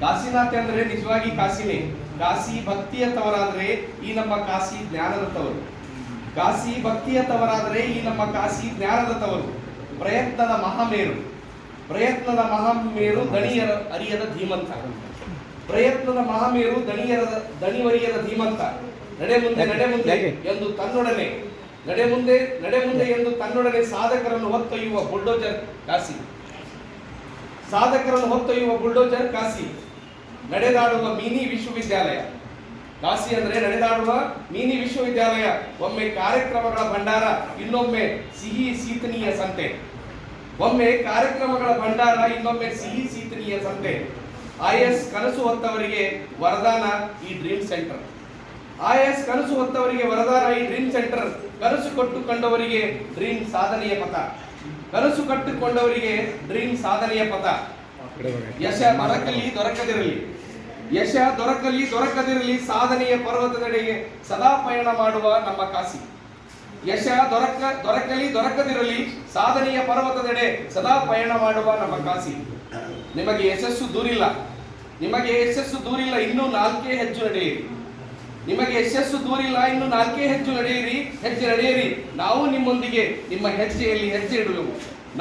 ಕಾಶಿನಾಥ್ ಅಂದ್ರೆ ನಿಜವಾಗಿ ಕಾಶಿನೇ. ಕಾಶಿ ಭಕ್ತಿಯ ತವರಾದ್ರೆ ಈ ನಮ್ಮ ಕಾಶಿ ಜ್ಞಾನದ ತವರು. ಕಾಶಿ ಭಕ್ತಿಯ ತವರಾದ್ರೆ ಈ ನಮ್ಮ ಕಾಶಿ ಜ್ಞಾನದ ತವರು. ಪ್ರಯತ್ನದ ಮಹಾಮೇರು, ಪ್ರಯತ್ನದ ಮಹಾಮೇರು ದಣಿಯರ ಅರಿಯದ ಧೀಮಂತ. ಪ್ರಯತ್ನದ ಮಹಾಮೇರು ದಣಿವರಿಯದ ಧೀಮಂತ. ನಡೆ ಮುಂದೆ ನಡೆ ಮುಂದೆ ಎಂದು ತನ್ನೊಡನೆ ನಡೆ ಮುಂದೆ ಎಂದು ತನ್ನೊಡನೆ ಸಾಧಕರನ್ನು ಹೊತ್ತೊಯ್ಯುವ ಬುಲ್ಡೋಜರ್ ಕಾಶಿ. ಸಾಧಕರನ್ನು ಹೊತ್ತೊಯ್ಯುವ ಬುಲ್ಡೋಜರ್ ಕಾಶಿ. ನಡೆದಾಡುವ ಮಿನಿ ವಿಶ್ವವಿದ್ಯಾಲಯ. ಕಾಶಿ ಅಂದ್ರೆ ನಡೆದಾಡುವ ಮಿನಿ ವಿಶ್ವವಿದ್ಯಾಲಯ. ಒಮ್ಮೆ ಕಾರ್ಯಕ್ರಮಗಳ ಭಂಡಾರ, ಇನ್ನೊಮ್ಮೆ ಸಿಹಿ ಸೀತನೀಯ ಸಂತೆ. ಒಮ್ಮೆ ಕಾರ್ಯಕ್ರಮಗಳ ಭಂಡಾರ, ಇನ್ನೊಮ್ಮೆ ಸಿಹಿ ಸೀತನೀಯ ಸಂತೆ. IAS ಕನಸು ಹೊತ್ತವರಿಗೆ ವರದಾನ ಈ ಡ್ರೀಮ್ ಸೆಂಟರ್. IAS ಕನಸು ಹೊತ್ತವರಿಗೆ ವರದಾನ ಈ ಡ್ರೀಮ್ ಸೆಂಟರ್. ಕನಸು ಕಟ್ಟುಕೊಂಡವರಿಗೆ ಡ್ರೀಮ್ ಸಾಧನೆಯ ಪಥ. ಕನಸು ಕಟ್ಟಿಕೊಂಡವರಿಗೆ ಡ್ರೀಮ್ ಸಾಧನೆಯ ಪಥ. ಯಶ ದೊರಕಲಿ ದೊರಕದಿರಲಿ, ಯಶ ದೊರಕದಿರಲಿ, ಸಾಧನೆಯ ಪರ್ವತದೆಡೆಗೆ ಸದಾ ಪಯಣ ಮಾಡುವ ನಮ್ಮ ಕಾಶಿ. ಯಶ ದೊರಕಲಿ ದೊರಕದಿರಲಿ, ಸಾಧನೆಯ ಪರ್ವತದೆಡೆ ಸದಾ ಪಯಣ ಮಾಡುವ ನಮ್ಮ ಕಾಶಿ. ನಿಮಗೆ ಯಶಸ್ಸು ದೂರಿಲ್ಲ, ನಿಮಗೆ ಯಶಸ್ಸು ದೂರಿಲ್ಲ, ಇನ್ನೂ 4 ಹೆಜ್ಜೆ ನಡೆಯಿರಿ. ನಿಮಗೆ ಯಶಸ್ಸು ದೂರಿಲ್ಲ, ಇನ್ನು 4 ಹೆಜ್ಜೆ ನಡೆಯಿರಿ. ನಾವು ನಿಮ್ಮೊಂದಿಗೆ ನಿಮ್ಮ ಹೆಜ್ಜೆಯಲ್ಲಿ ಹೆಜ್ಜೆ ಇಡುವೆವು.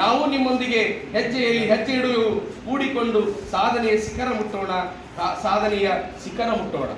ನಾವು ನಿಮ್ಮೊಂದಿಗೆ ಹೆಜ್ಜೆಯಲ್ಲಿ ಹೆಜ್ಜೆ ಇಡುವೆವು. ಕೂಡಿಕೊಂಡು ಸಾಧನೆಯ ಶಿಖರ ಮುಟ್ಟೋಣ.